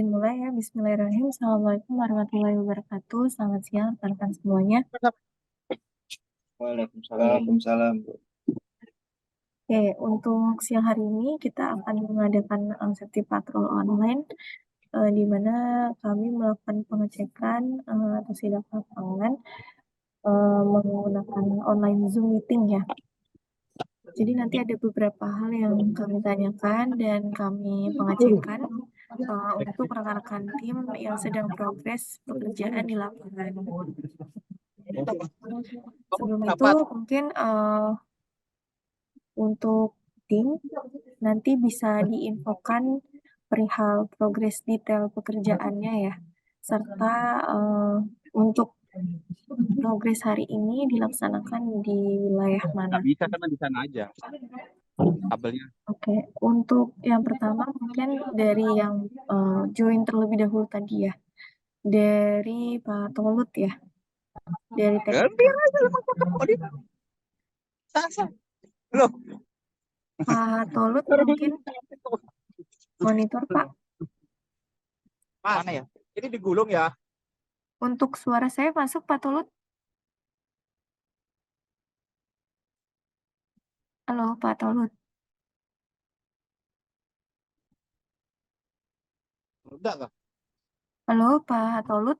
izin mulai ya. Bismillahirrahmanirrahim. Assalamualaikum warahmatullahi wabarakatuh. Selamat siang rekan-rekan semuanya. Waalaikumsalam. Oke, untuk siang hari ini kita akan mengadakan safety patrol online, di mana kami melakukan pengecekan atau sidak lapangan menggunakan online Zoom meeting ya. Jadi nanti ada beberapa hal yang kami tanyakan dan kami pengecekan untuk rekan-rekan tim yang sedang progres pekerjaan di lapangan. Sebelum itu mungkin untuk tim nanti bisa diinfokan perihal progres detail pekerjaannya ya, serta untuk progres hari ini dilaksanakan di wilayah mana. Nggak bisa kan di sana aja kabelnya. Oke, untuk yang pertama mungkin dari yang join terlebih dahulu tadi ya, dari Pak Tolut ya, dari teknik. Biar aja emang mau di sasa. Loh, Pak Tolut mungkin monitor Pak. mana ya? Ini digulung ya. Untuk suara saya masuk Pak Tolut. Halo Pak Tolut. Udah nggak? Halo Pak Tolut.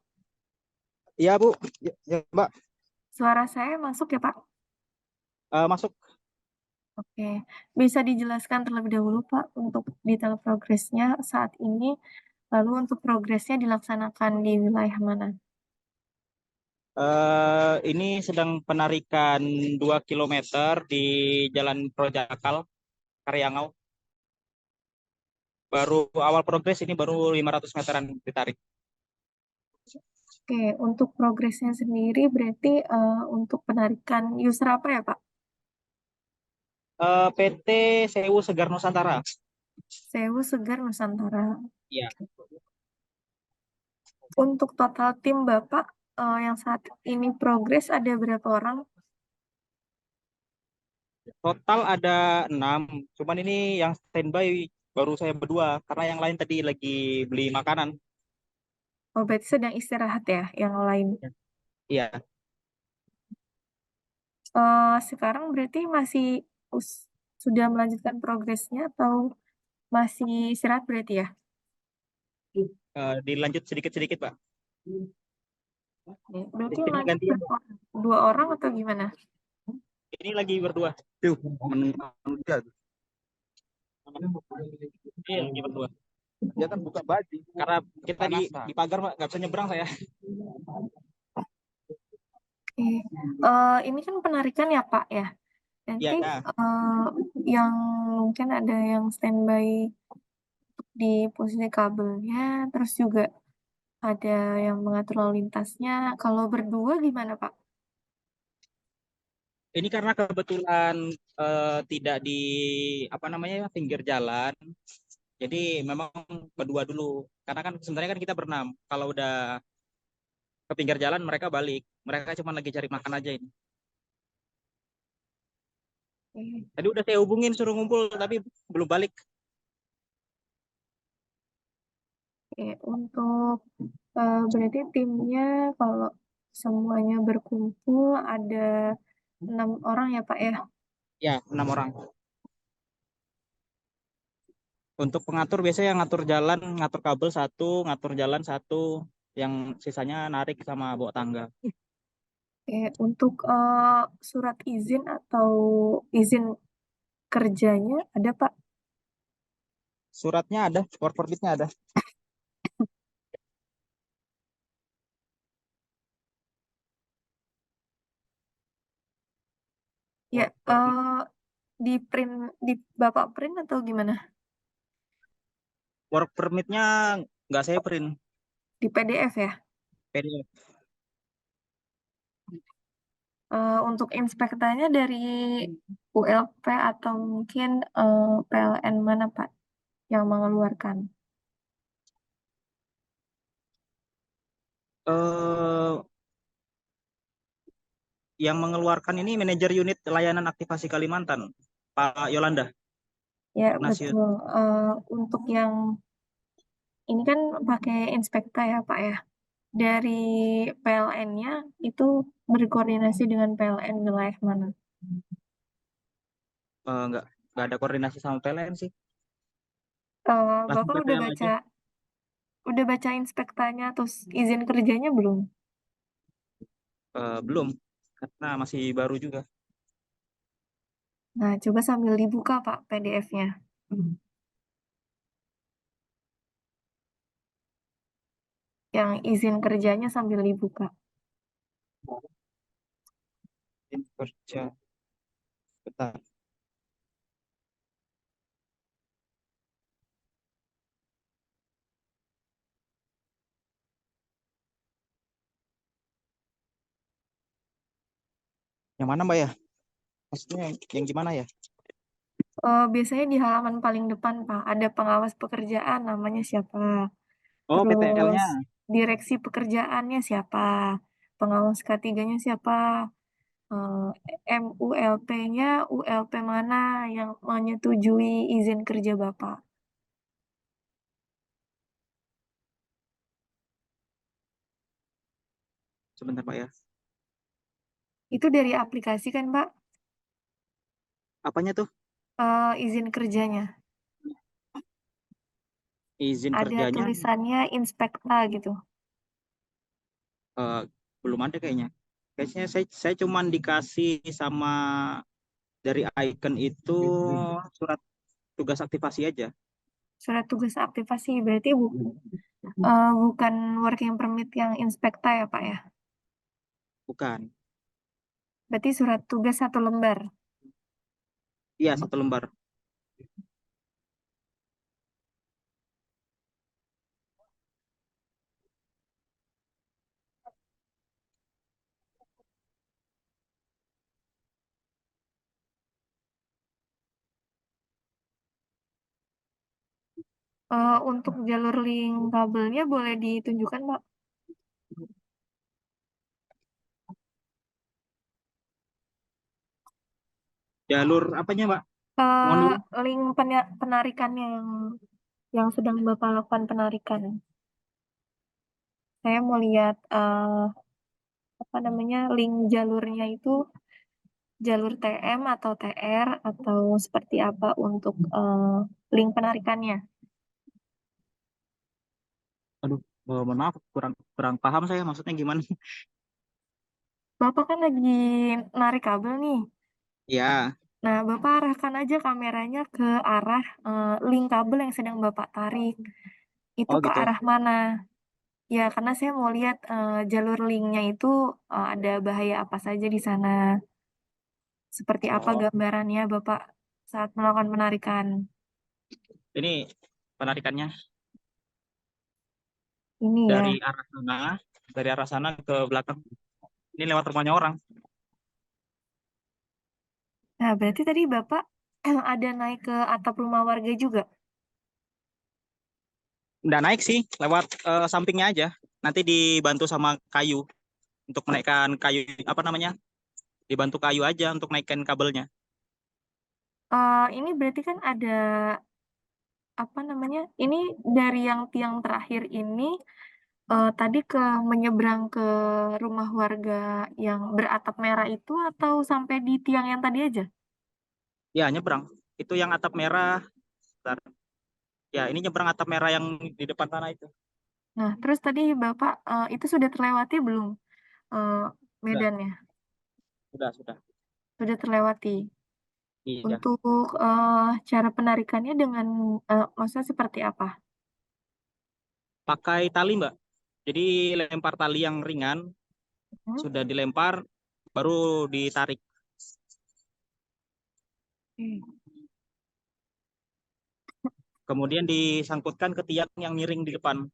Iya, Bu. Ya, Mbak. Suara saya masuk ya Pak? Masuk. Oke, bisa dijelaskan terlebih dahulu Pak untuk detail progresnya saat ini, lalu untuk progresnya dilaksanakan di wilayah mana? Ini sedang penarikan 2 kilometer di Jalan Projakal, Karyangau. Baru awal progres, ini baru 500 meteran ditarik. Oke, untuk progresnya sendiri berarti untuk penarikan user apa ya Pak? PT Sewu Segar Nusantara. Sewu Segar Nusantara. Ya, Untuk total tim Bapak yang saat ini progres ada berapa orang? total ada 6. Cuman ini yang standby baru saya berdua, karena yang lain tadi lagi beli makanan. Oh, berarti sedang istirahat ya yang lain. Iya, Sekarang berarti masih sudah melanjutkan progresnya atau masih istirahat berarti ya? dilanjut sedikit-sedikit, Pak. Oke, berarti yang Ini lanjut gantian. dua orang atau gimana? Ini lagi berdua. Tuh, manusia. Iya, lagi berdua. Dia kan buka baju. Karena kita di pagar, Pak, nggak bisa nyebrang saya. Oke, ini kan penarikan ya Pak ya. Nanti Ya, yang mungkin ada yang standby di posisi kabelnya, terus juga ada yang mengatur lalu lintasnya. Kalau berdua gimana Pak? ini karena kebetulan tidak di apa namanya pinggir jalan, jadi memang berdua dulu. Karena kan sebenarnya kan kita berenam. Kalau udah ke pinggir jalan mereka balik. Mereka cuma lagi cari makan aja ini. Oke, Tadi udah saya hubungin suruh ngumpul tapi belum balik. oke. Untuk berarti timnya kalau semuanya berkumpul ada 6 orang ya Pak ya? Ya, 6 orang. Untuk pengatur biasanya yang ngatur jalan, ngatur kabel satu, ngatur jalan satu, yang sisanya narik sama bawa tangga. Oke, untuk surat izin atau izin kerjanya ada Pak? Suratnya ada, work permitnya ada. Ya, Work permit. di print di Bapak print atau gimana? Work permitnya nggak saya print, Di PDF ya? PDF. Untuk inspektanya dari ULP atau mungkin PLN mana Pak yang mengeluarkan? Eh, yang mengeluarkan ini manajer unit layanan aktivasi Kalimantan, Pak Yolanda Ya, Ignatius. betul. Untuk yang ini kan pakai Inspekta ya Pak ya. Dari PLN-nya itu berkoordinasi dengan PLN wilayah mana? Nggak ada koordinasi sama PLN sih. Langsung Bapak PPL aja. udah baca Inspektanya terus izin kerjanya belum? Belum, karena masih baru juga. Nah, coba sambil dibuka Pak PDF-nya. Yang izin kerjanya sambil dibuka. Kerja. Bentar. Yang mana Mbak ya? Maksudnya yang gimana ya? Biasanya di halaman paling depan Pak, ada pengawas pekerjaan namanya siapa. Oh, Terus PPL-nya. direksi pekerjaannya siapa. Pengawas K3-nya siapa. MULP-nya ULP mana yang menyetujui izin kerja Bapak. Sebentar Pak ya. Itu dari aplikasi kan Pak, Apanya tuh? izin kerjanya. Izin Ada kerjanya tulisannya Inspekta gitu. eh, belum ada kayaknya. Kayaknya saya cuman dikasih sama dari icon itu surat tugas aktivasi aja. Surat tugas aktivasi berarti bukan working permit yang Inspekta ya Pak ya. Bukan. Berarti surat tugas 1 lembar. Iya, 1 lembar. Untuk jalur link kabelnya boleh ditunjukkan Pak. Jalur apanya, Mbak? Mohon Eh, dulu. link penarikannya yang sedang Bapak lakukan penarikan. Saya mau lihat apa namanya link jalurnya itu jalur TM atau TR atau seperti apa untuk link penarikannya. Aduh, mohon maaf, kurang kurang paham saya maksudnya gimana. Bapak kan lagi narik kabel nih. Ya, Nah, Bapak arahkan aja kameranya ke arah link kabel yang sedang Bapak tarik. Itu oh ke gitu. arah mana? Ya, karena saya mau lihat jalur linknya itu ada bahaya apa saja di sana. Seperti apa Oh, gambarannya Bapak saat melakukan penarikan. ini penarikannya Ini ya. dari arah sana, ke belakang. Ini lewat rumahnya orang. Nah, berarti tadi Bapak ada naik ke atap rumah warga juga. Nggak naik sih, lewat sampingnya aja. Nanti dibantu sama kayu untuk menaikkan kayu apa namanya? Dibantu kayu aja untuk naikkan kabelnya. Ini berarti kan ada apa namanya? Ini dari yang tiang terakhir ini tadi menyeberang ke rumah warga yang beratap merah itu atau sampai di tiang yang tadi aja? Ya, nyebrang. Itu yang atap merah. Bentar. Ya, ini nyebrang atap merah yang di depan tanah itu. Nah, terus tadi Bapak itu sudah terlewati belum eh, Sudah, medannya? sudah. Sudah terlewati. Iya. Untuk cara penarikannya dengan maksudnya seperti apa? Pakai tali, Mbak. Jadi lempar tali yang ringan, Hmm? sudah dilempar, baru ditarik. Oke. Kemudian disangkutkan ke tiang yang miring di depan.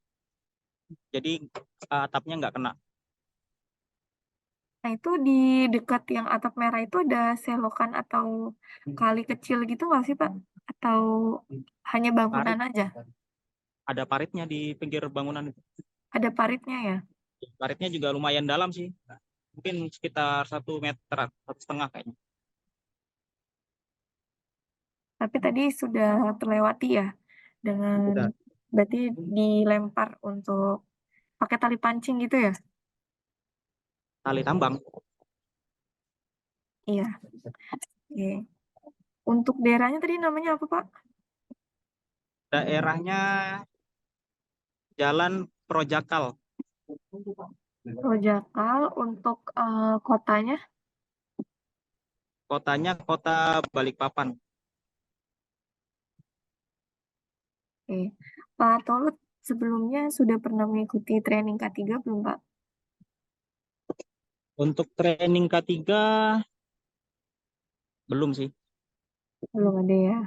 Jadi atapnya nggak kena. Nah, itu di dekat yang atap merah itu ada selokan atau kali kecil gitu nggak sih, Pak? Atau hanya bangunan Parit, aja? ada paritnya di pinggir bangunan itu. Ada paritnya ya? Paritnya juga lumayan dalam sih. Mungkin sekitar 1 meter, 1,5 kayaknya. Tapi tadi sudah terlewati ya dengan Sudah. Berarti dilempar untuk pakai tali pancing gitu ya? Tali tambang. Iya. Oke. Untuk daerahnya tadi namanya apa, Pak? Daerahnya Jalan Projakal. Projakal. Untuk kotanya. Kotanya kota Balikpapan. Oke. Pak Tolut sebelumnya sudah pernah mengikuti training K3 belum, Pak? Untuk training K3 belum sih. Belum ada ya.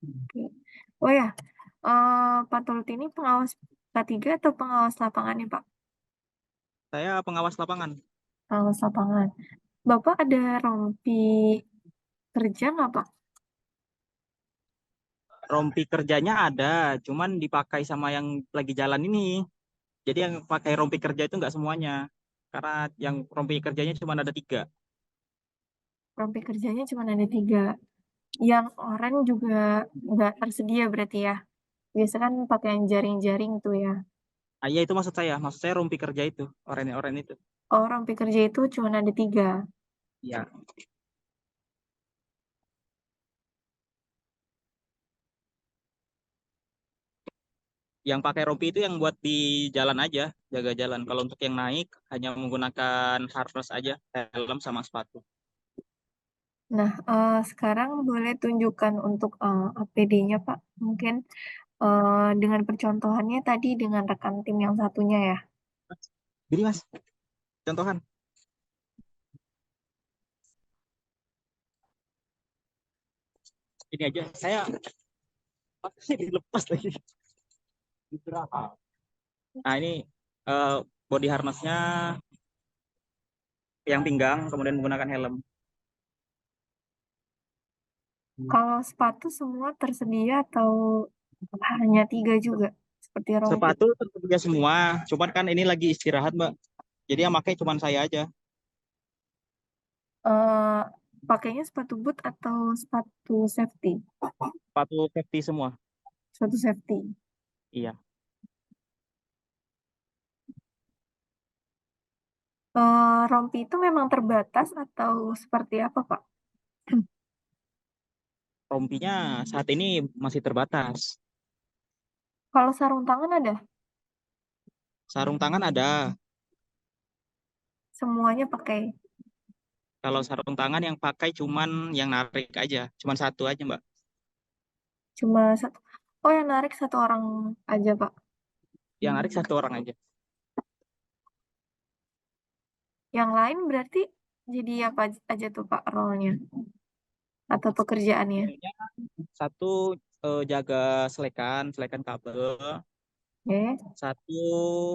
Oke. Oh ya, Pak Tolut ini pengawas K3 atau pengawas lapangan nih, Pak? Saya pengawas lapangan. Pengawas lapangan. Bapak ada rompi kerja nggak, Pak? Rompi kerjanya ada, cuman dipakai sama yang lagi jalan ini. Jadi yang pakai rompi kerja itu nggak semuanya. Karena yang rompi kerjanya cuma ada 3. Rompi kerjanya cuma ada 3. Yang oranye juga nggak tersedia berarti ya. Biasa kan pakai yang jaring-jaring tuh ya. Ah, iya itu maksud saya. Maksud saya rompi kerja itu. Oranye-oranye itu. Oh, rompi kerja itu cuma ada 3. Iya. Yang pakai rompi itu yang buat di jalan aja. Jaga jalan. Kalau untuk yang naik hanya menggunakan harness aja. Helm sama sepatu. Nah, sekarang boleh tunjukkan untuk APD-nya, Pak. Mungkin dengan percontohannya tadi dengan rekan tim yang satunya ya. Jadi mas, contohan. Ini aja. Saya dilepas lagi. Nah ini eh, body harnessnya yang pinggang, kemudian menggunakan helm. Kalau sepatu semua tersedia atau hanya 3 juga? Seperti rompi. Sepatu tersedia semua, cuman kan ini lagi istirahat mbak. Jadi yang pakai cuman saya aja. eh Pakainya sepatu boot atau sepatu safety? Sepatu safety semua. Sepatu safety. Iya. Rompi itu memang terbatas atau seperti apa, Pak? Rompinya saat ini masih terbatas. Kalau sarung tangan ada? Sarung tangan ada. Semuanya pakai. Kalau sarung tangan yang pakai cuman yang narik aja, cuman satu aja mbak. Cuma satu. Oh, yang narik satu orang aja, Pak. Yang narik satu orang aja. Yang lain berarti jadi apa aja tuh, Pak, role-nya? Atau pekerjaannya? Satu jaga selekan, selekan kabel. Oke. Satu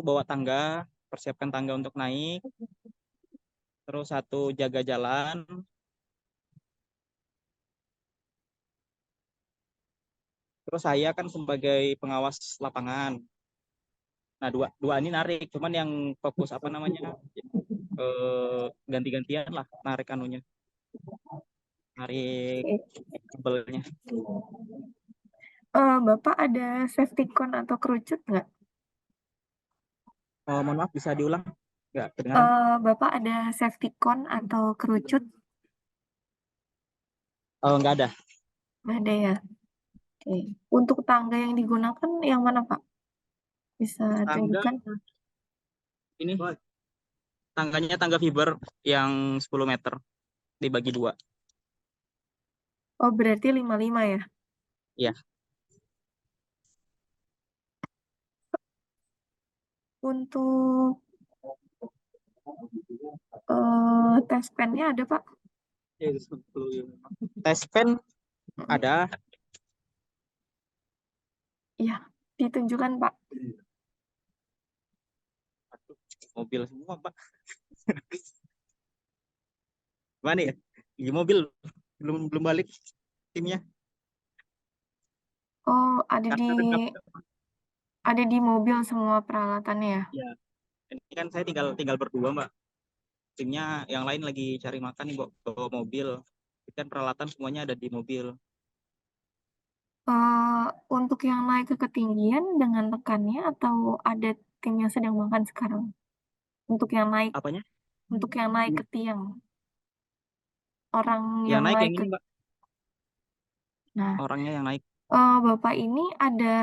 bawa tangga, persiapkan tangga untuk naik. Terus satu jaga jalan. Terus saya kan sebagai pengawas lapangan. Nah, dua ini narik, cuman yang fokus apa namanya? Ganti-gantian lah narik anunya. Narik Oke. kabelnya. Bapak ada safety cone atau kerucut nggak? Mohon maaf bisa diulang? Nggak kedengaran. Bapak ada safety cone atau kerucut? Nggak ada. Nggak ada ya? Oke. Untuk tangga yang digunakan yang mana, Pak? Bisa Tangga tunjukkan? ini tangganya tangga fiber yang 10 meter dibagi 2. Oh, berarti 55 ya? Ya, Untuk tes pen-nya ada, Pak? tes pen ada. Iya, ditunjukkan, Pak. Mobil semua pak. Mana ya? Di mobil belum belum balik timnya. Oh, Karena ada ada di mobil semua peralatannya ya? ya. Ini kan saya tinggal tinggal berdua mbak. Timnya yang lain lagi cari makan nih bawa mobil. Kan peralatan semuanya ada di mobil. Untuk yang naik ke ketinggian dengan rekannya atau ada tim yang sedang makan sekarang? Untuk yang naik Apanya? ke tiang, orang Yang yang naik naik yang ke. ini, Mbak. Nah, Orangnya yang naik. Bapak ini ada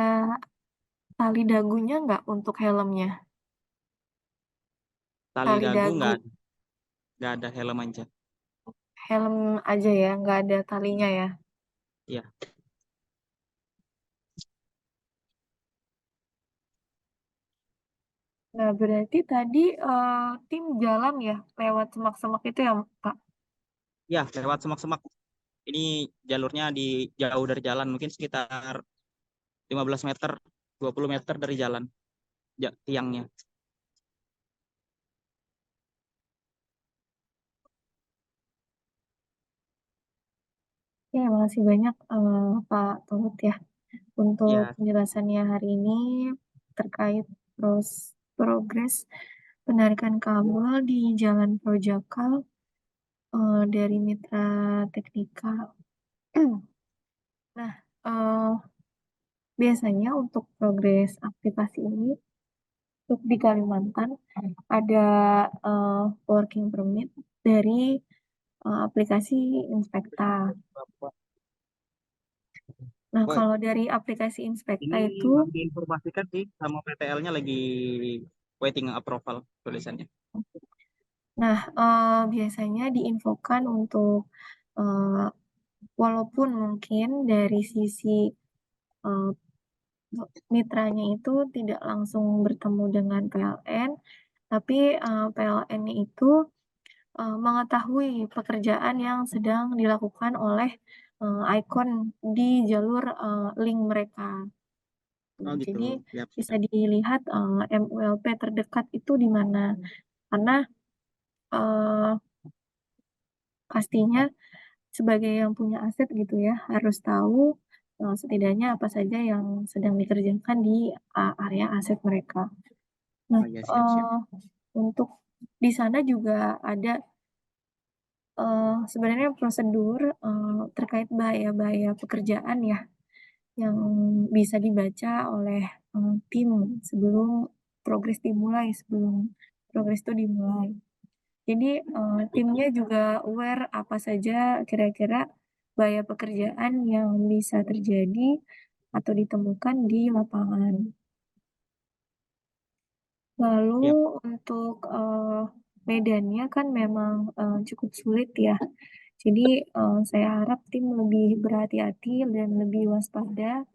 tali dagunya nggak untuk helmnya? Tali Tali dagu dagu, nggak ada helm aja. helm aja ya, nggak ada talinya ya. Iya. Nah, berarti tadi tim jalan ya lewat semak-semak itu ya, Pak? Ya, lewat semak-semak. Ini jalurnya di jauh dari jalan, mungkin sekitar 15 meter, 20 meter dari jalan tiangnya. Ya, makasih banyak Pak Tuhut ya untuk Ya, penjelasannya hari ini terkait progres penarikan kabel di Jalan Projakal dari Mitra Teknika. Nah, eh, biasanya untuk progres aktivasi ini untuk di Kalimantan ada working permit dari aplikasi Inspekta. Nah, Boy, kalau dari aplikasi Inspekta ini itu, diinformasikan sih sama PTL-nya lagi waiting approval tulisannya. nah biasanya diinfokan untuk eh, walaupun mungkin dari sisi eh, mitranya itu tidak langsung bertemu dengan PLN, tapi PLN-nya itu mengetahui pekerjaan yang sedang dilakukan oleh ikon di jalur link mereka. Oh gitu. Jadi Siap, bisa siap. dilihat MULP terdekat itu di mana. Karena eh, pastinya sebagai yang punya aset gitu ya harus tahu setidaknya apa saja yang sedang dikerjakan di area aset mereka. Nah, Oh ya, siap, siap. untuk di sana juga ada sebenarnya prosedur terkait bahaya-bahaya pekerjaan ya yang bisa dibaca oleh tim sebelum sebelum progres itu dimulai. Jadi timnya juga aware apa saja kira-kira bahaya pekerjaan yang bisa terjadi atau ditemukan di lapangan. Lalu Siap. untuk medannya kan memang cukup sulit ya. Jadi saya harap tim lebih berhati-hati dan lebih waspada,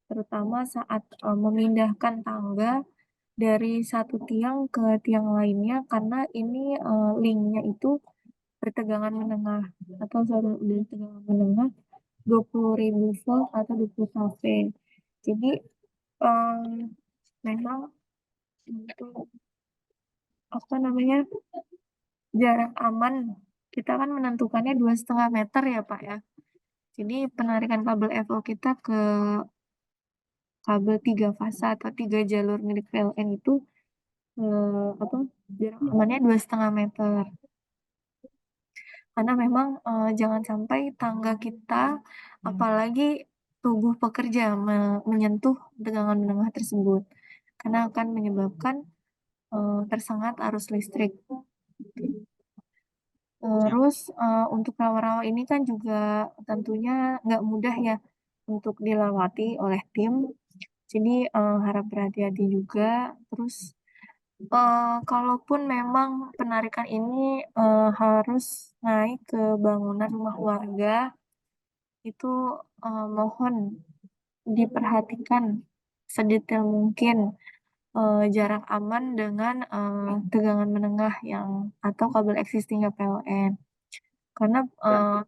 terutama saat memindahkan tangga dari satu tiang ke tiang lainnya, karena ini linknya itu bertegangan menengah atau dari tegangan menengah 20.000 volt atau 20 kV. Jadi em, memang untuk apa namanya jarak aman kita kan menentukannya 2,5 meter ya Pak ya. Jadi penarikan kabel FO kita ke kabel 3 fasa atau 3 jalur milik PLN itu apa jarak amannya 2,5 meter. Karena memang jangan sampai tangga kita, apalagi tubuh pekerja menyentuh tegangan menengah tersebut, karena akan menyebabkan tersengat arus listrik. Siap. Terus untuk rawa-rawa ini kan juga tentunya nggak mudah ya untuk dilewati oleh tim. Jadi harap berhati-hati juga. Terus kalaupun memang penarikan ini harus naik ke bangunan rumah warga, itu mohon diperhatikan sedetail mungkin jarak aman dengan tegangan menengah yang atau kabel existingnya PLN. Karena Ya.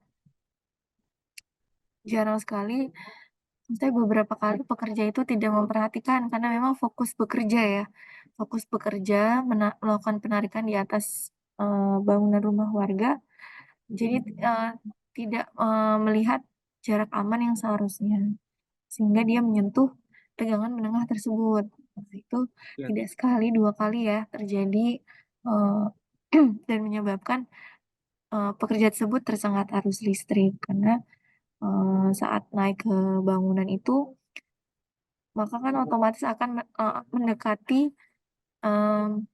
jarang sekali, saya beberapa kali pekerja itu tidak memperhatikan karena memang fokus bekerja ya, fokus bekerja melakukan penarikan di atas bangunan rumah warga, jadi tidak melihat jarak aman yang seharusnya, sehingga dia menyentuh tegangan menengah tersebut. Itu Ya. tidak sekali dua kali ya terjadi eh, dan menyebabkan pekerja tersebut tersengat arus listrik karena saat naik ke bangunan itu, maka kan otomatis akan mendekati em,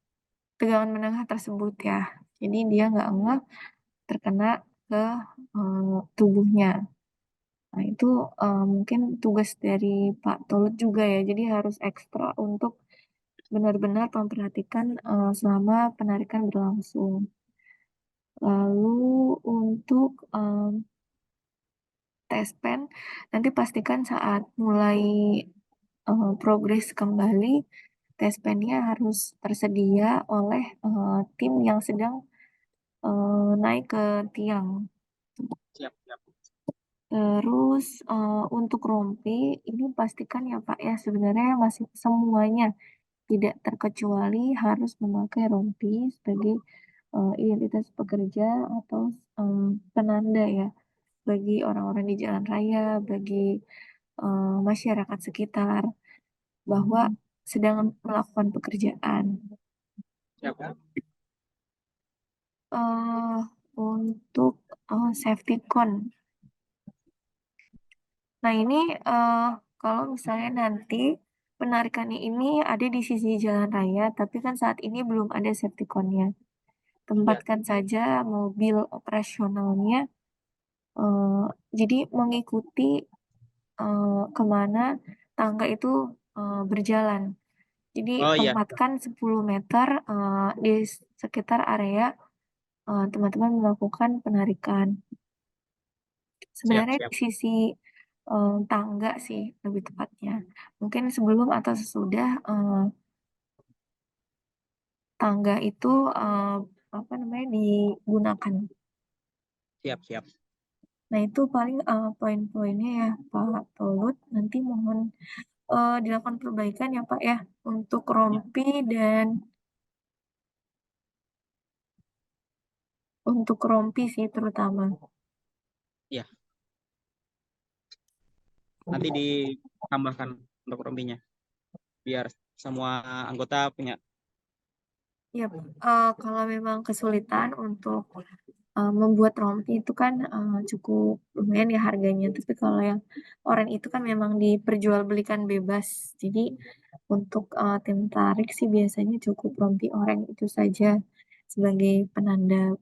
tegangan menengah tersebut ya. Jadi dia nggak ngeh terkena ke tubuhnya. Nah, itu mungkin tugas dari Pak Tolut juga ya. Jadi harus ekstra untuk benar-benar memperhatikan selama penarikan berlangsung. Lalu untuk tes pen, nanti pastikan saat mulai progres kembali, tes pennya harus tersedia oleh tim yang sedang naik ke tiang. Siap, siap. Terus untuk rompi ini pastikan ya Pak ya sebenarnya masih semuanya tidak terkecuali harus memakai rompi sebagai identitas pekerja atau penanda ya bagi orang-orang di jalan raya, bagi masyarakat sekitar bahwa sedang melakukan pekerjaan. Siap, siap. eh untuk safety con. Nah, ini kalau misalnya nanti penarikannya ini ada di sisi jalan raya, tapi kan saat ini belum ada safety con-nya. Tempatkan saja mobil operasionalnya, eh, jadi mengikuti kemana tangga itu berjalan. Jadi Oh iya, tempatkan 10 meter di sekitar area teman-teman melakukan penarikan. siap, Sebenarnya siap. di sisi tangga sih lebih tepatnya. Mungkin sebelum atau sesudah tangga itu apa namanya digunakan. Siap, siap. Nah itu paling poin-poinnya ya Pak Tolut. Nanti mohon dilakukan perbaikan ya Pak ya untuk rompi dan untuk rompi sih terutama. Iya, nanti ditambahkan untuk rompinya biar semua anggota punya. Ya, kalau memang kesulitan untuk membuat rompi itu kan cukup lumayan ya harganya. Tapi kalau yang oranye itu kan memang diperjualbelikan bebas. Jadi untuk tim tarik sih biasanya cukup rompi oranye itu saja sebagai penanda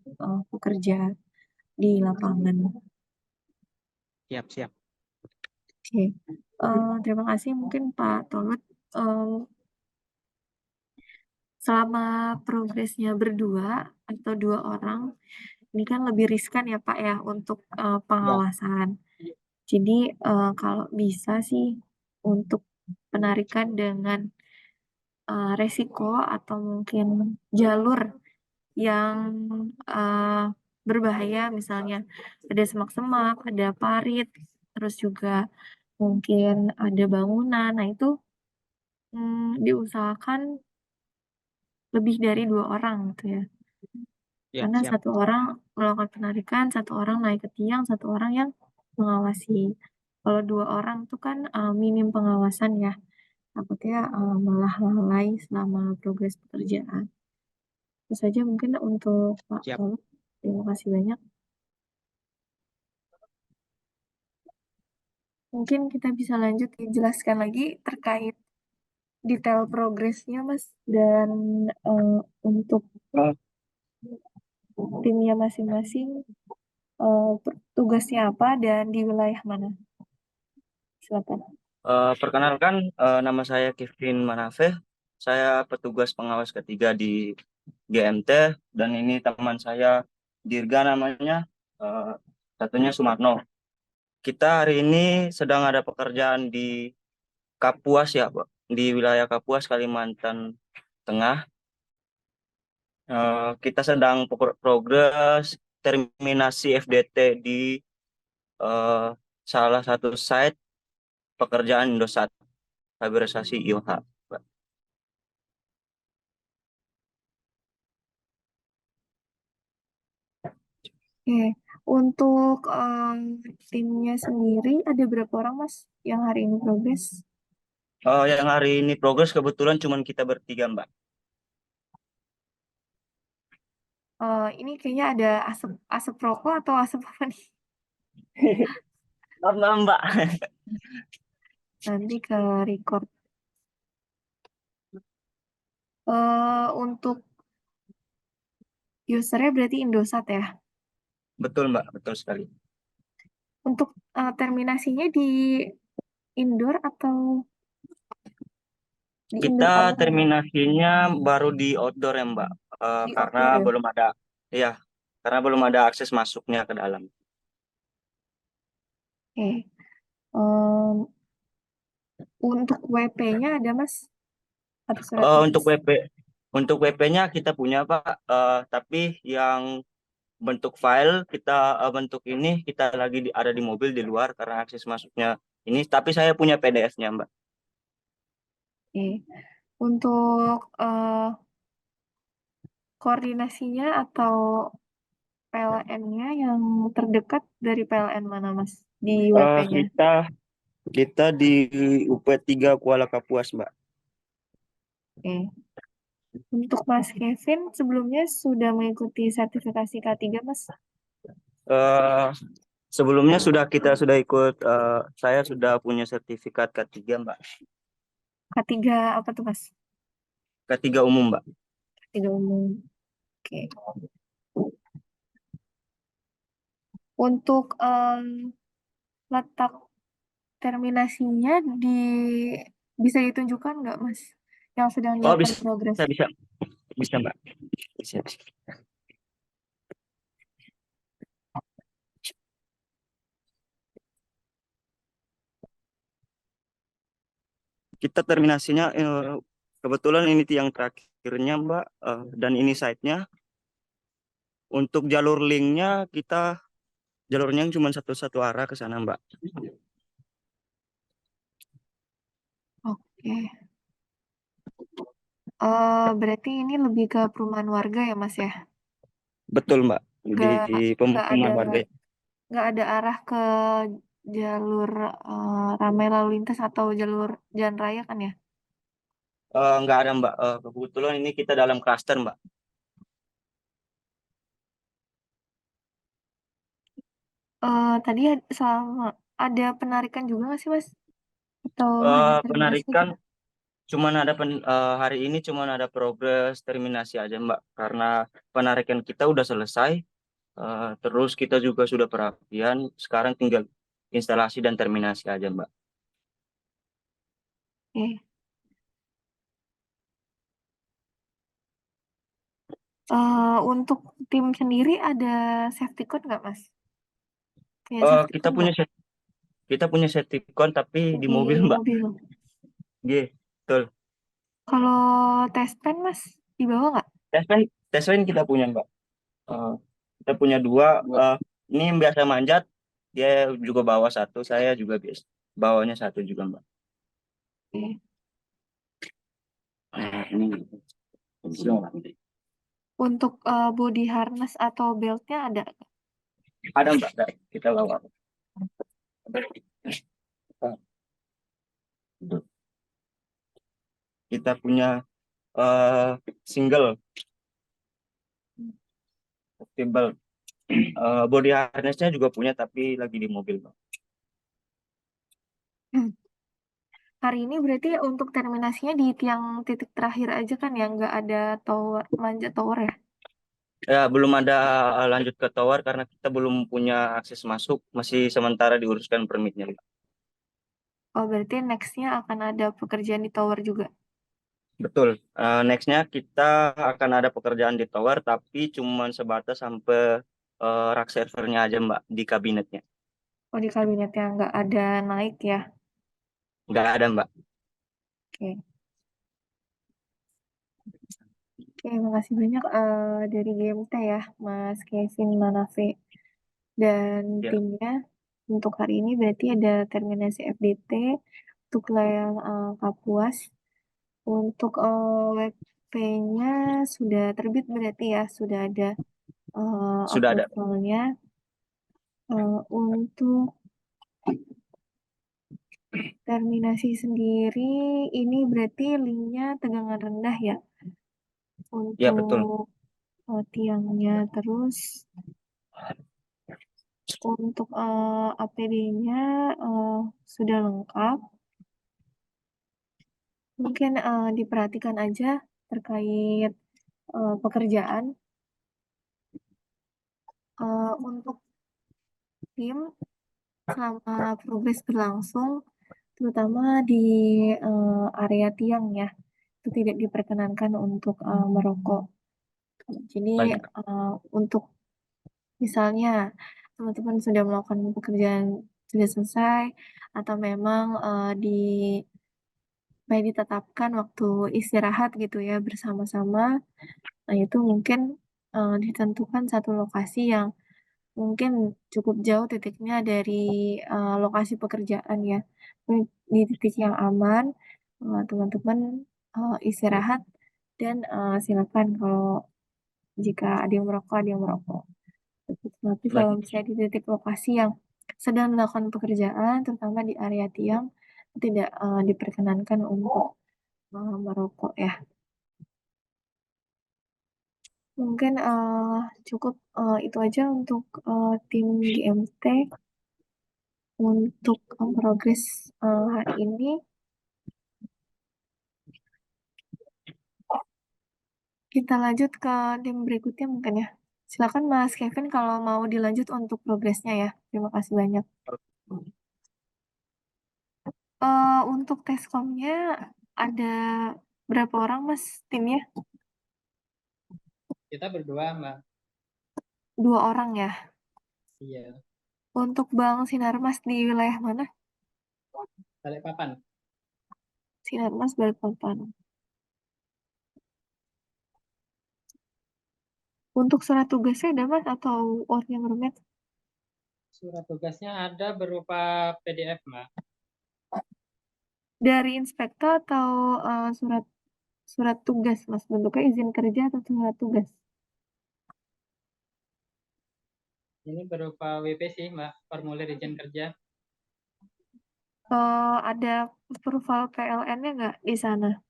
pekerja di lapangan. Siap, siap. Oke, terima kasih mungkin Pak Tolut. Eh, Selama progresnya berdua atau dua orang, ini kan lebih riskan ya Pak ya untuk Ya, pengawasan. Jadi kalau bisa sih untuk penarikan dengan resiko atau mungkin jalur yang eh, berbahaya, misalnya ada semak-semak, ada parit, terus juga mungkin ada bangunan. Nah itu diusahakan lebih dari dua orang gitu ya. ya, Karena siap. satu orang melakukan penarikan, satu orang naik ke tiang, satu orang yang mengawasi. Kalau dua orang tuh kan minim pengawasan ya, takutnya malah lalai selama progres pekerjaan. Itu saja mungkin untuk Pak Siap. Tolong. Terima kasih banyak. Mungkin kita bisa lanjut dijelaskan lagi terkait detail progresnya, Mas, dan untuk timnya masing-masing, tugasnya apa dan di wilayah mana. Silakan. Perkenalkan, nama saya Kevin Manafeh. Saya petugas pengawas ketiga di GMT dan ini teman saya Dirga namanya, eh, satunya Sumarno. Kita hari ini sedang ada pekerjaan di Kapuas ya, Pak, di wilayah Kapuas, Kalimantan Tengah. Kita sedang progres terminasi FDT di eh, salah satu site pekerjaan Indosat Kabirisasi IOH. Oke, untuk timnya sendiri ada berapa orang Mas yang hari ini progres? Yang hari ini progres kebetulan cuma kita bertiga, Mbak. Ini kayaknya ada asap asap rokok atau asap apa nih? Mbak. Nanti ke record. Untuk usernya berarti Indosat ya. Betul Mbak, betul sekali. Untuk terminasinya di indoor atau di indoor Kita outdoor? terminasinya baru di outdoor ya Mbak. Di Karena outdoor ya? belum ada, ya, karena belum ada akses masuknya ke dalam. Oke. Em, untuk WP-nya ada Mas? Atau surat Untuk tugas? untuk WP-nya kita punya Pak, tapi yang bentuk file kita bentuk ini kita lagi ada di mobil di luar karena akses masuknya ini. Tapi saya punya PDF-nya Mbak. Oke. Untuk koordinasinya atau PLN-nya yang terdekat dari PLN mana Mas? Di WP-nya? Kita di UP3 Kuala Kapuas Mbak. Oke. Untuk Mas Kevin, sebelumnya sudah mengikuti sertifikasi K3 Mas? Eh, Sebelumnya kita sudah ikut, saya sudah punya sertifikat K3 Mbak. K3 apa tuh Mas? K3 umum Mbak. K3 umum. Oke. Untuk letak terminasinya bisa ditunjukkan nggak Mas? Yang sedang Oh dilakukan progres. bisa bisa Mbak. Bisa. Kita terminasinya kebetulan ini tiang terakhirnya Mbak, dan ini site-nya. Untuk jalur linknya jalurnya cuma satu arah ke sana Mbak. Oke. Berarti ini lebih ke perumahan warga ya Mas ya? Betul Mbak, di Nggak, nggak ada pemukiman warga. nggak ada arah ke jalur ramai lalu lintas atau jalur jalan raya kan ya? Nggak ada Mbak. Kebetulan ini kita dalam klaster Mbak. Tadi sama ada penarikan juga nggak sih Mas? Atau hanya terminasi Penarikan aja? hari ini cuman ada progres terminasi aja Mbak, karena penarikan kita udah selesai. Terus kita juga sudah perapian, sekarang tinggal instalasi dan terminasi aja Mbak. Oke. Untuk tim sendiri ada safety code nggak Mas? Kayak safety Kita code punya nggak kita punya safety con tapi di di mobil Mbak. mobil? Iya, betul. Kalau tes pen Mas dibawa nggak? Tes pen kita punya Mbak. Eh, kita punya dua. Ini yang biasa manjat, dia juga bawa satu. Saya juga biasa bawanya satu juga Mbak. Oke. Ini Untuk body harness atau beltnya ada? ada Mbak, kita bawa. Kita punya single table. Body harnessnya juga punya tapi lagi di mobil Mbak. Hari ini berarti untuk terminasinya di tiang titik terakhir aja kan ya, nggak ada tower, manjat tower ya? Ya, belum ada lanjut ke tower karena kita belum punya akses masuk, masih sementara diuruskan permitnya Mbak. Oh, berarti nextnya akan ada pekerjaan di tower juga. Betul. Nextnya kita akan ada pekerjaan di tower, tapi cuma sebatas sampai rack servernya aja Mbak, di kabinetnya. Oh, di kabinetnya nggak ada naik ya? Nggak ada Mbak. Oke. Oke, makasih banyak dari GMT ya, Mas Kevin Manafe dan Ya, timnya. Untuk hari ini berarti ada terminasi FDT untuk yang Kapuas. Untuk WP-nya sudah terbit berarti ya, sudah ada sudah ada. approval-nya. Untuk terminasi sendiri, ini berarti linknya tegangan rendah ya Ya, betul. untuk tiangnya. Terus Untuk APD-nya sudah lengkap. Mungkin diperhatikan aja terkait pekerjaan. Untuk tim selama progres berlangsung, terutama di area tiang ya, itu tidak diperkenankan untuk merokok. Jadi Baik. untuk misalnya teman-teman sudah melakukan pekerjaan sudah selesai atau memang ditetapkan waktu istirahat gitu ya bersama-sama, nah itu mungkin ditentukan satu lokasi yang mungkin cukup jauh titiknya dari lokasi pekerjaan ya. Di titik yang aman, teman-teman istirahat dan silakan kalau jika ada yang merokok, ada yang merokok. Tapi kalau Baik. misalnya di titik lokasi yang sedang melakukan pekerjaan, terutama di area tiang, tidak diperkenankan untuk merokok ya. Mungkin cukup itu aja untuk tim GMT untuk progres hari ini. Kita lanjut ke tim berikutnya mungkin ya. Silakan Mas Kevin kalau mau dilanjut untuk progresnya ya. Terima kasih banyak. Untuk teskomnya ada berapa orang Mas timnya? Kita berdua, Mbak. 2 orang ya. Iya, Untuk Bang Sinarmas di wilayah mana? Balikpapan. Sinarmas Balikpapan. Untuk surat tugasnya ada Mas atau Word-nya Mermaid? Surat tugasnya ada berupa PDF, Mbak. Dari inspektor atau surat surat tugas Mas? Bentuknya izin kerja atau surat tugas? Ini berupa WP sih, Mbak, formulir izin kerja. Ada approval PLN-nya nggak di sana?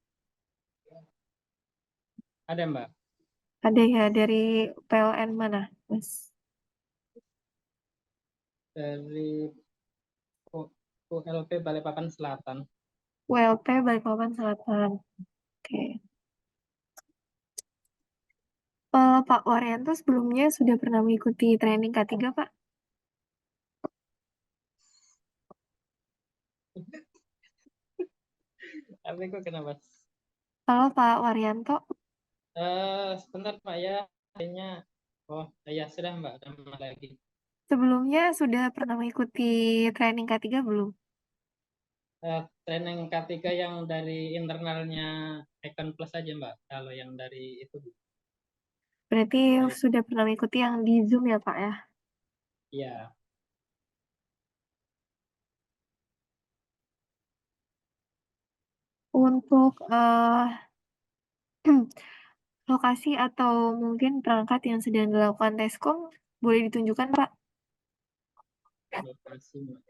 Ada, Mbak. Ada ya dari PLN mana, Mas? Dari ULP Balikpapan Selatan. WLP Balikpapan Selatan. Oke. Pak Waryanto sebelumnya sudah pernah mengikuti training K3, Pak? Tapi kok kenapa? Halo Pak Waryanto, Sebentar, Pak, ya. Kayaknya, oh, ya sudah, Mbak. Tambah lagi. sebelumnya sudah pernah mengikuti training K3 belum? Training K3 yang dari internalnya Icon Plus aja, Mbak. Kalau yang dari itu, Berarti saya, sudah pernah mengikuti yang di Zoom ya Pak ya? iya. Untuk lokasi atau mungkin perangkat yang sedang dilakukan Teskom, boleh ditunjukkan Pak? Lokasi, Mbak.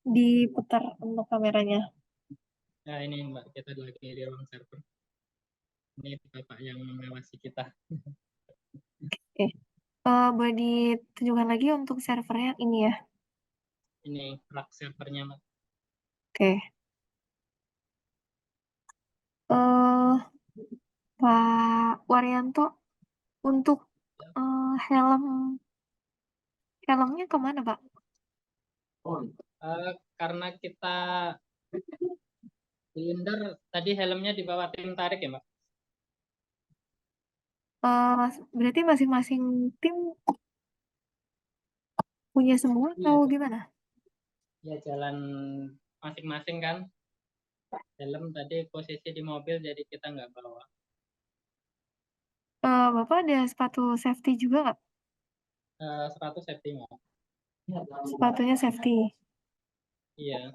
Diputar untuk kameranya. Nah, ini, Mbak, kita lagi di ruang server. Ini Bapak yang mengawasi kita. Oke. Boleh ditunjukkan lagi untuk servernya ini ya? Ini rak servernya, Mbak. Oke. eh Pak Waryanto, untuk helm helmnya kemana Pak? Karena kita di Inder tadi helmnya di bawah tim tarik ya, Mbak. Berarti masing-masing tim punya semua Iya, atau gimana? ya jalan masing-masing kan. Helm tadi posisi di mobil jadi kita nggak bawa. Bapak ada sepatu safety juga nggak? 100 safety, Mbak. Sepatunya safety. Iya.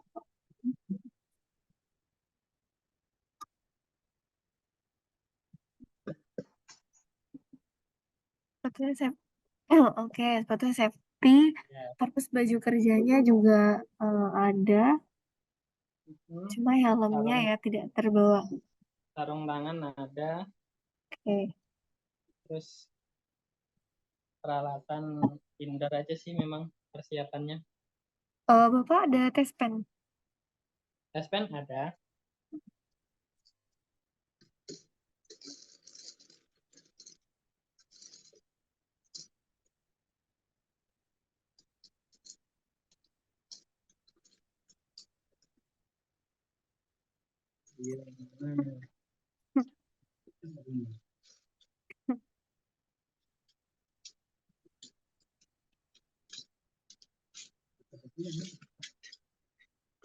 Sepatunya safety. Oke, sepatunya safety. Ya. Terus baju kerjanya juga ada, cuma helmnya Sarung, ya tidak terbawa. sarung tangan ada. Oke. Terus peralatan indoor aja sih memang persiapannya. Bapak ada tes pen? Tes pen ada.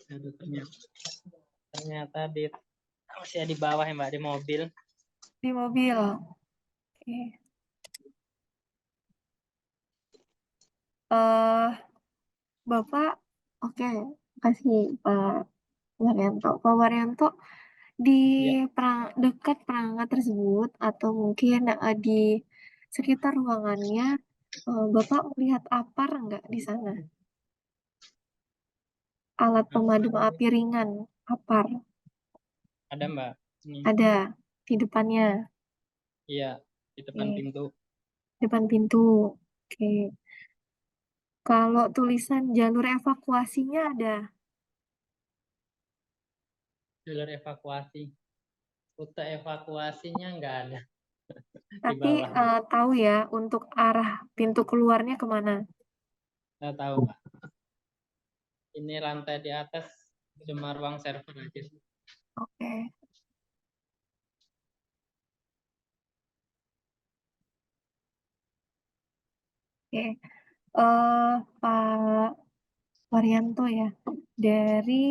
Aduh, ternyata masih di bawah ya Mbak, di mobil. Di mobil. Oke. Bapak, oke, kasih Pak Waryanto. Pak Waryanto, di Ya. dekat perangkat tersebut atau mungkin di sekitar ruangannya, Bapak melihat APAR nggak di sana? Alat pemadam api ringan, APAR, Ada Mbak. Ini. ada di depannya. Iya, di depan Oke. pintu. Depan pintu. Oke. Kalau tulisan jalur evakuasinya ada. Jalur evakuasi. Rute evakuasinya nggak ada. Di Tapi bawah. tahu ya untuk arah pintu keluarnya kemana? Nggak tahu Mbak. Ini lantai di atas cuma ruang server aja. Oke. Oke. Pak Waryanto ya. Dari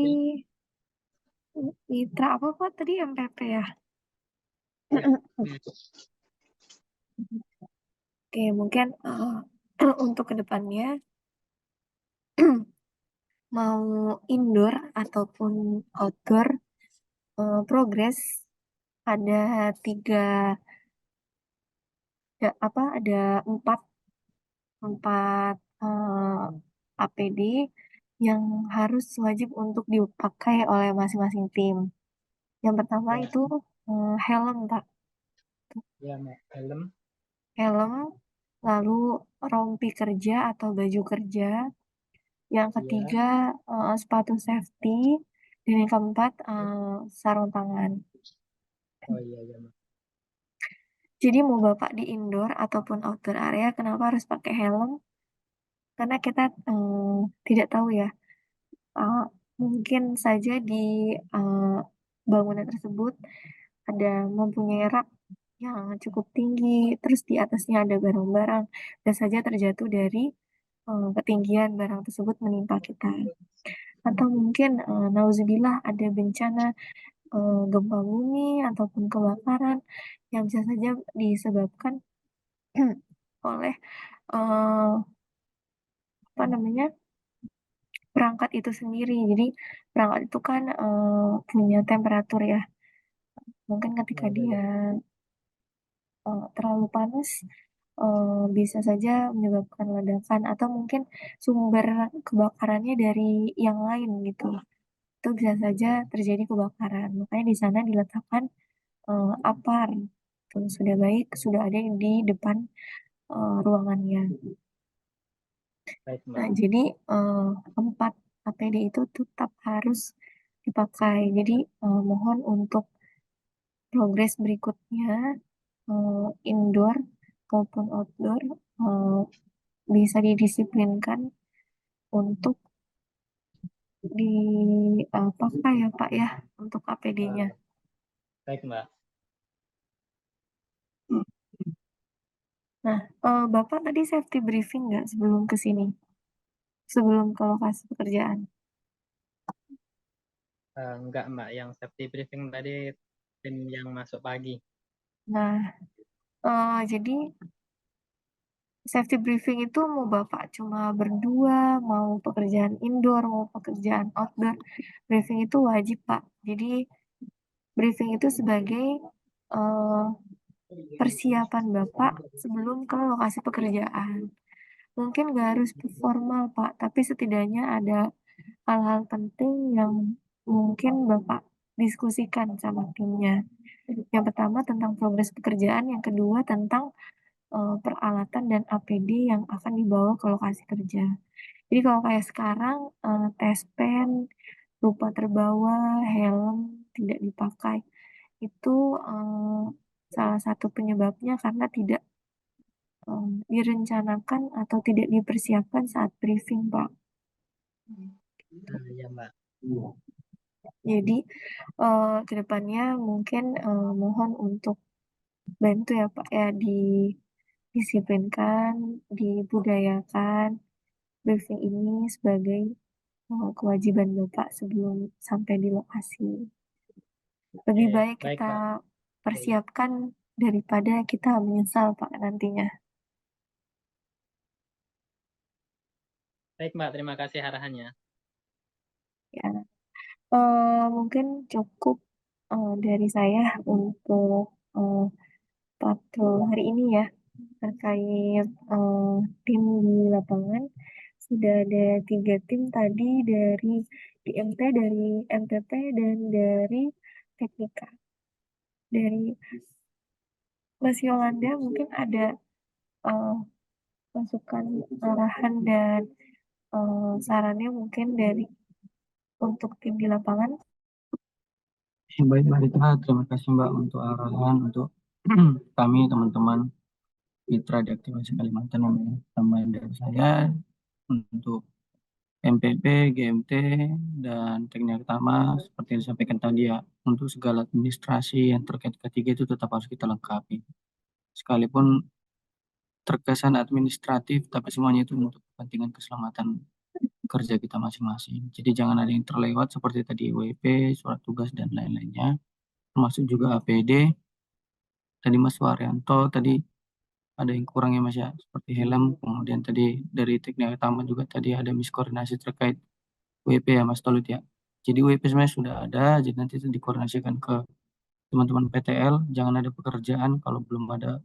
mitra apa Pak tadi MPP ya? Ya. Oke, mungkin untuk kedepannya mau indoor ataupun outdoor progres ada tiga ada empat APD yang harus wajib untuk dipakai oleh masing-masing tim. Yang pertama Ya. itu helm Pak, Ya Mbak, helm. helm, lalu rompi kerja atau baju kerja. Yang Iya. ketiga sepatu safety, dan yang keempat sarung tangan. Oh iya ya Mbak. Jadi mau Bapak di indoor ataupun outdoor area, kenapa harus pakai helm? Karena kita tidak tahu ya, uh, mungkin saja di uh, bangunan tersebut ada mempunyai rak yang cukup tinggi, terus di atasnya ada barang-barang, dan saja terjatuh dari ketinggian barang tersebut menimpa kita. Atau mungkin nauzubillah ada bencana gempa bumi ataupun kebakaran yang bisa saja disebabkan oleh eh, apa namanya perangkat itu sendiri. Jadi perangkat itu kan punya temperatur ya. Mungkin ketika Oh, iya. dia terlalu panas bisa saja menyebabkan ledakan atau mungkin sumber kebakarannya dari yang lain gitu. Itu bisa saja terjadi kebakaran. Makanya di sana diletakkan APAR. Tuh, sudah baik, sudah ada di depan ruangannya. Baik Mbak. Nah, jadi empat APD itu tetap harus dipakai. Jadi mohon untuk progres berikutnya indoor maupun outdoor eh, bisa didisiplinkan untuk dipakai ya Pak ya untuk APD-nya. Baik Mbak. Nah, Bapak tadi safety briefing nggak sebelum ke sini? Sebelum ke lokasi pekerjaan? Enggak Mbak, yang safety briefing tadi tim yang masuk pagi. Nah, jadi safety briefing itu mau Bapak cuma berdua, mau pekerjaan indoor, mau pekerjaan outdoor, briefing itu wajib Pak. Jadi briefing itu sebagai eh, persiapan Bapak sebelum ke lokasi pekerjaan. Mungkin nggak harus formal Pak, tapi setidaknya ada hal-hal penting yang mungkin Bapak diskusikan sama timnya. Yang pertama tentang progres pekerjaan, yang kedua tentang peralatan dan APD yang akan dibawa ke lokasi kerja. Jadi kalau kayak sekarang tes pen lupa terbawa, helm tidak dipakai, itu salah satu penyebabnya karena tidak direncanakan atau tidak dipersiapkan saat briefing, Pak. Nah, ya Mbak. Jadi kedepannya mungkin mohon untuk bantu ya Pak ya, didisiplinkan, dibudayakan briefing ini sebagai kewajiban Bapak sebelum sampai di lokasi. Lebih Oke, baik baik kita Pak. persiapkan daripada kita menyesal Pak nantinya. Baik Mbak, terima kasih arahannya. Ya, mungkin cukup dari saya untuk patrol hari ini ya, terkait tim di lapangan. Sudah ada 3 tim tadi dari DMT, dari MTP, dan dari Teknika. Dari Mas Yolanda mungkin ada masukan, arahan, dan sarannya mungkin dari untuk tim di lapangan. Baik Mbak Rita, terima kasih Mbak untuk arahan untuk kami teman-teman mitra di Aktivasi Kalimantan yang tambahan dari saya untuk MPP, GMT, dan teknik utama seperti yang disampaikan tadi ya, untuk segala administrasi yang terkait ketiga itu tetap harus kita lengkapi. Sekalipun terkesan administratif, tapi semuanya itu untuk kepentingan keselamatan kerja kita masing-masing. Jadi jangan ada yang terlewat seperti tadi WP, surat tugas, dan lain-lainnya. Termasuk juga APD. Tadi Mas Waryanto tadi ada yang kurang ya Mas ya, seperti helm. Kemudian tadi dari teknik utama juga tadi ada miskoordinasi terkait WP ya Mas Tolut ya. Jadi WP sebenarnya sudah ada, jadi nanti itu dikoordinasikan ke teman-teman PTL. Jangan ada pekerjaan kalau belum ada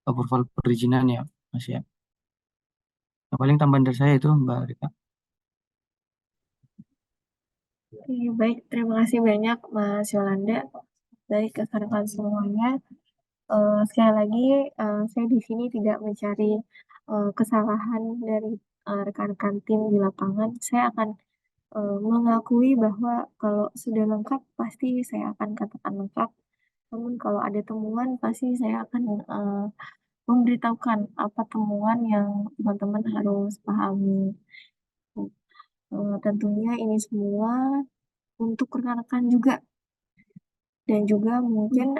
approval perizinan ya Mas ya. Yang paling tambahan dari saya itu Mbak Rita. Oke, baik, terima kasih banyak Mas Yolanda. Baik, rekan-rekan semuanya. Sekali lagi, saya di sini tidak mencari kesalahan dari rekan-rekan tim di lapangan. Saya akan mengakui bahwa kalau sudah lengkap, pasti saya akan katakan lengkap. Namun kalau ada temuan, pasti saya akan memberitahukan apa temuan yang teman-teman harus pahami. Tentunya ini semua untuk rekan-rekan juga, dan juga mungkin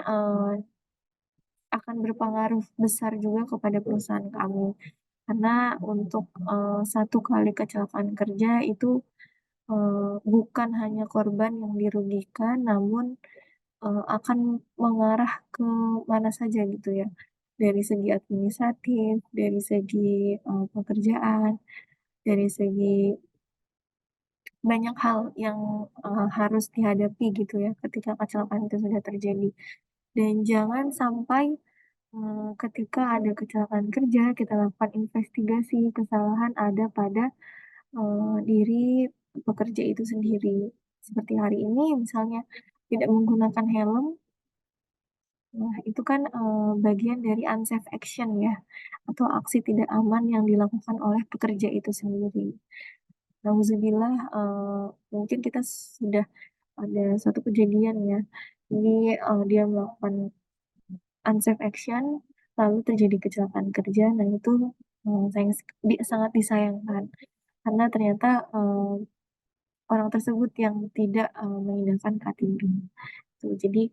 akan berpengaruh besar juga kepada perusahaan kami. Karena untuk satu kali kecelakaan kerja itu bukan hanya korban yang dirugikan, namun akan mengarah ke mana saja gitu ya. Dari segi administratif, dari segi pekerjaan, dari segi banyak hal yang harus dihadapi gitu ya ketika kecelakaan itu sudah terjadi. Dan jangan sampai ketika ada kecelakaan kerja, kita lakukan investigasi kesalahan ada pada diri pekerja itu sendiri. Seperti hari ini misalnya tidak menggunakan helm, nah itu kan bagian dari unsafe action ya, atau aksi tidak aman yang dilakukan oleh pekerja itu sendiri. Nauzubillah, mungkin kita sudah ada suatu kejadian ya, ini dia melakukan unsafe action, lalu terjadi kecelakaan kerja. Nah itu sangat disayangkan karena ternyata orang tersebut yang tidak mengindahkan KTP. Tuh, jadi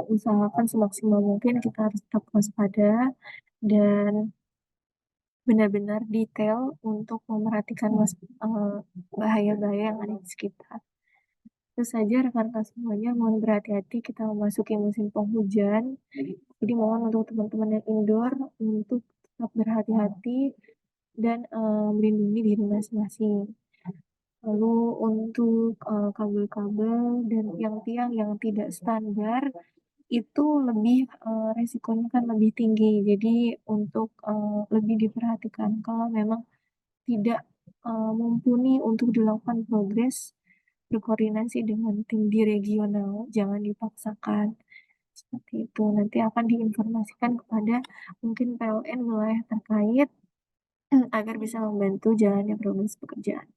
usahakan semaksimal mungkin kita harus tetap waspada dan benar-benar detail untuk memerhatikan bahaya-bahaya yang ada di sekitar. Itu saja rekan-rekan semuanya, mohon berhati-hati, kita memasuki musim penghujan. Jadi mohon untuk teman-teman yang indoor untuk tetap berhati-hati dan melindungi diri masing-masing. Lalu untuk kabel-kabel dan tiang-tiang yang tidak standar itu lebih resikonya kan lebih tinggi. Jadi untuk lebih diperhatikan kalau memang tidak mumpuni untuk dilakukan progres, berkoordinasi dengan tim di regional, jangan dipaksakan. Seperti itu. Nanti akan diinformasikan kepada mungkin PLN wilayah terkait agar bisa membantu jalannya proses pekerjaan.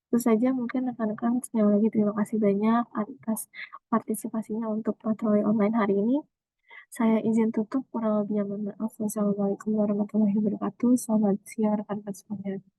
Itu saja mungkin rekan-rekan, sekali lagi terima kasih banyak atas partisipasinya untuk patroli online hari ini. Saya izin tutup, kurang lebihnya mohon maaf. Wassalamualaikum warahmatullahi wabarakatuh. Selamat siang rekan-rekan semuanya.